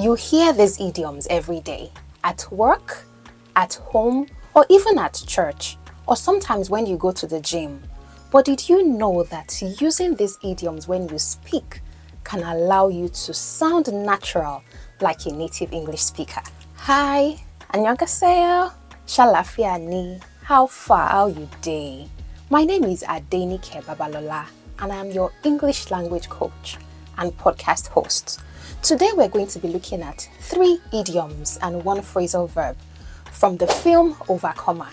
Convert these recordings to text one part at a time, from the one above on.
You hear these idioms every day, at work, at home, or even at church, or sometimes when you go to the gym. But did you know that using these idioms when you speak can allow you to sound natural like a native English speaker? Hi, annyeonghaseyo, shalafia ni, how far are you day? My name is Adenike Babalola, and I am your English language coach and podcast host. Today we're going to be looking at 3 idioms and 1 phrasal verb from the film Overcomer.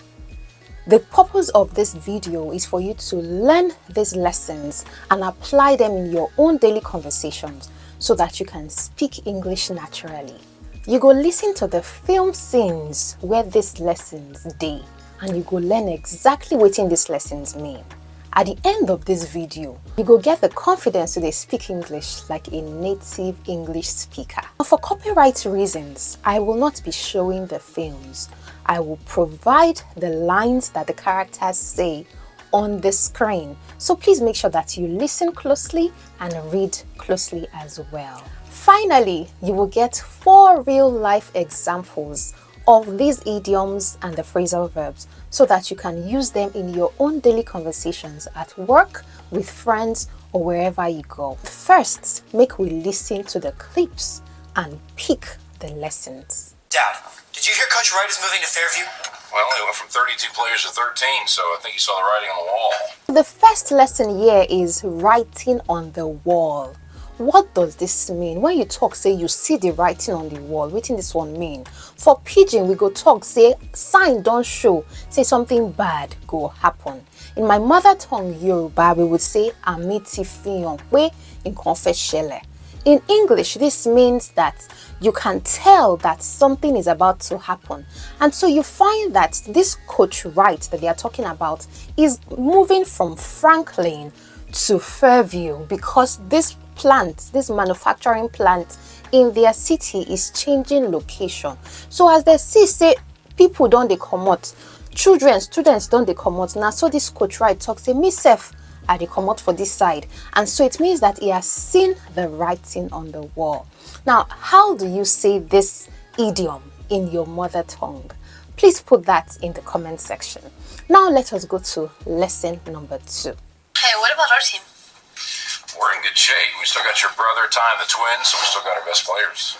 The purpose of this video is for you to learn these lessons and apply them in your own daily conversations so that you can speak English naturally. You go listen to the film scenes where these lessons dey, and you go learn exactly what these lessons mean. At the end of this video, you go get the confidence to speak English like a native English speaker. For copyright reasons, I will not be showing the films. I will provide the lines that the characters say on the screen. So please make sure that you listen closely and read closely as well. Finally, you will get 4 real-life examples of these idioms and the phrasal verbs so that you can use them in your own daily conversations at work, with friends, or wherever you go. First, make we listen to the clips and pick the lessons. Dad, did you hear Coach Wright is moving to Fairview? Well, he went from 32 players to 13, so I think you saw the writing on the wall. The first lesson here is writing on the wall. What does this mean? When you talk, say you see the writing on the wall, what does this one mean? For pidgin, we go talk, say sign don't show, say something bad go happen. In my mother tongue Yoruba, we would say amiti fiyan pe nkan fe ṣẹlẹ̀. In English, this means that you can tell that something is about to happen. And so you find that this Coach Wright that they are talking about is moving from Franklin to Fairview because this manufacturing plant in their city is changing location. So as they see, say people don't they come out, students don't they come out. Now so this Coach Wright talks, say myself I they come out for this side. And so it means that he has seen the writing on the wall. Now, how do you say this idiom in your mother tongue? Please put that in the comment section. Now let us go to lesson number 2. Hey, what about our team? We're in good shape. We still got your brother, Ty, and the twins, so we still got our best players.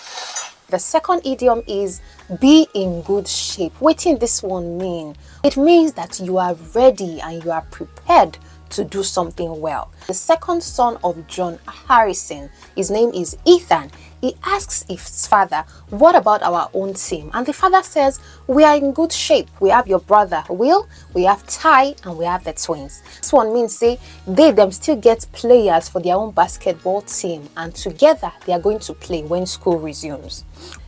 The second idiom is be in good shape. What does this one mean? It means that you are ready and you are prepared to do something well. The second son of John Harrison, his name is Ethan. He asks his father, what about our own team? And the father says, we are in good shape. We have your brother Will, we have Ty, and we have the twins. This one means say they them still get players for their own basketball team, and together they are going to play when school resumes.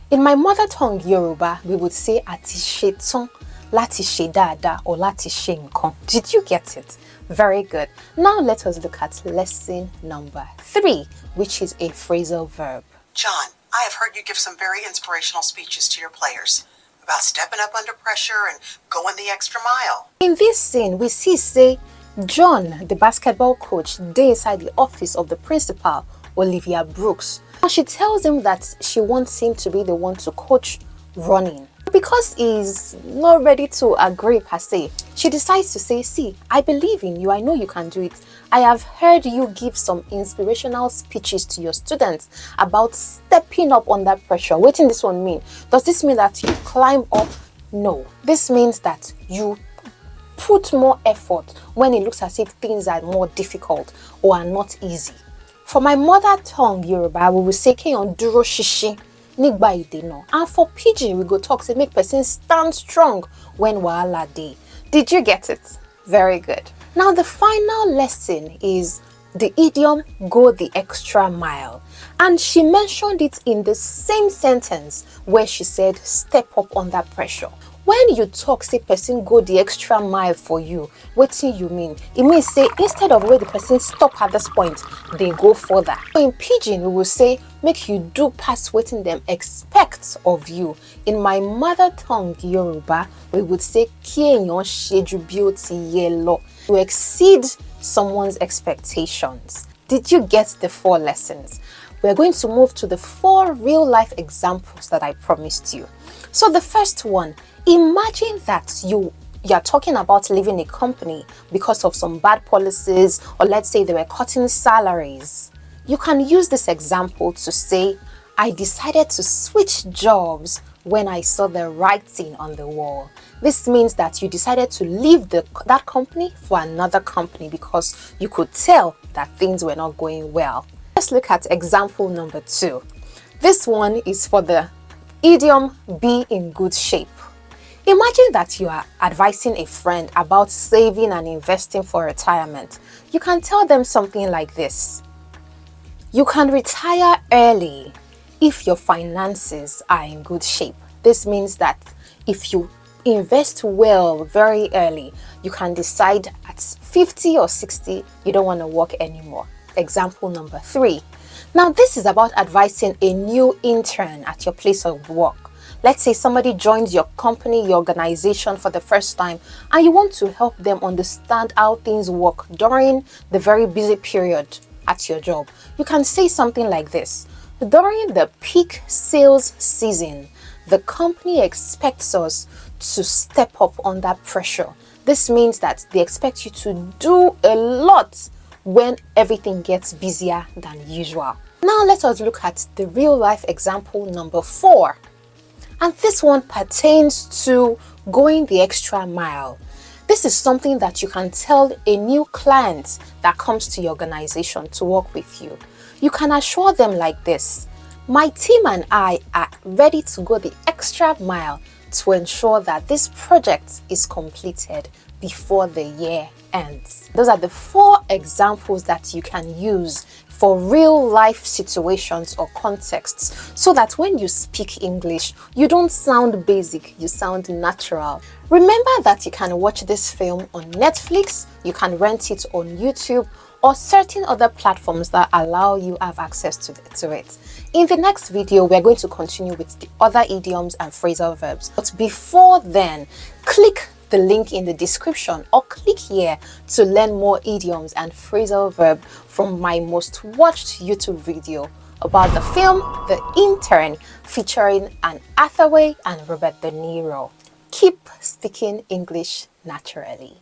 In my mother tongue Yoruba, we would say ati shetan, láti ṣe dáadáa, or láti ṣe nǹkan. Did you get it? Very good. Now let us look at lesson number 3, which is a phrasal verb. John, I have heard you give some very inspirational speeches to your players about stepping up under pressure and going the extra mile. In this scene, we see, say, John, the basketball coach, dey inside the office of the principal, Olivia Brooks. And she tells him that she wants him to be the one to coach running. Because he's not ready to agree per se, she decides to say, see, I believe in you. I know you can do it. I have heard you give some inspirational speeches to your students about stepping up under pressure. What does this one mean? Does this mean that you climb up? No. This means that you put more effort when it looks as if things are more difficult or are not easy. For my mother tongue Yoruba, we will say keyan duro shishi. And for pidgin, we go talk say make person stand strong when wahala dey. Did you get it? Very good. Now the final lesson is the idiom go the extra mile, and she mentioned it in the same sentence where she said step up under pressure. When you talk say person go the extra mile for you, what do you mean? It means say instead of where the person stop at this point, they go further. In pidgin, we will say make you do past what them expect of you. In my mother tongue Yoruba, we would say ki eyan ṣe ju bí ó ti yẹ lọ, to exceed someone's expectations. Did you get the 4 lessons? we're going to move to the 4 real-life examples that I promised you. So the first one, imagine that you're talking about leaving a company because of some bad policies, or let's say they were cutting salaries. You can use this example to say, I decided to switch jobs when I saw the writing on the wall. This means that you decided to leave that company for another company because you could tell that things were not going well. Let's look at example number 2. This one is for the idiom be in good shape. Imagine that you are advising a friend about saving and investing for retirement. You can tell them something like this. You can retire early if your finances are in good shape. This means that if you invest well very early, you can decide at 50 or 60 you don't want to work anymore. Example number 3. Now this is about advising a new intern at your place of work. Let's say somebody joins your company, your organization for the first time, and you want to help them understand how things work during the very busy period at your job. You can say something like this. During the peak sales season, the company expects us to step up under pressure. This means that they expect you to do a lot when everything gets busier than usual. Now let us look at the real life example number 4. And this one pertains to going the extra mile. This is something that you can tell a new client that comes to your organization to work with you. You can assure them like this. My team and I are ready to go the extra mile to ensure that this project is completed before the year ends. Those are the 4 examples that you can use for real life situations or contexts, so that when you speak English, you don't sound basic, you sound natural. Remember that you can watch this film on Netflix, you can rent it on YouTube, or certain other platforms that allow you have access to it. In the next video, we're going to continue with the other idioms and phrasal verbs. But before then, click the link in the description or click here to learn more idioms and phrasal verb from my most watched YouTube video about the film The Intern, featuring Anne Hathaway and Robert De Niro. Keep speaking English naturally.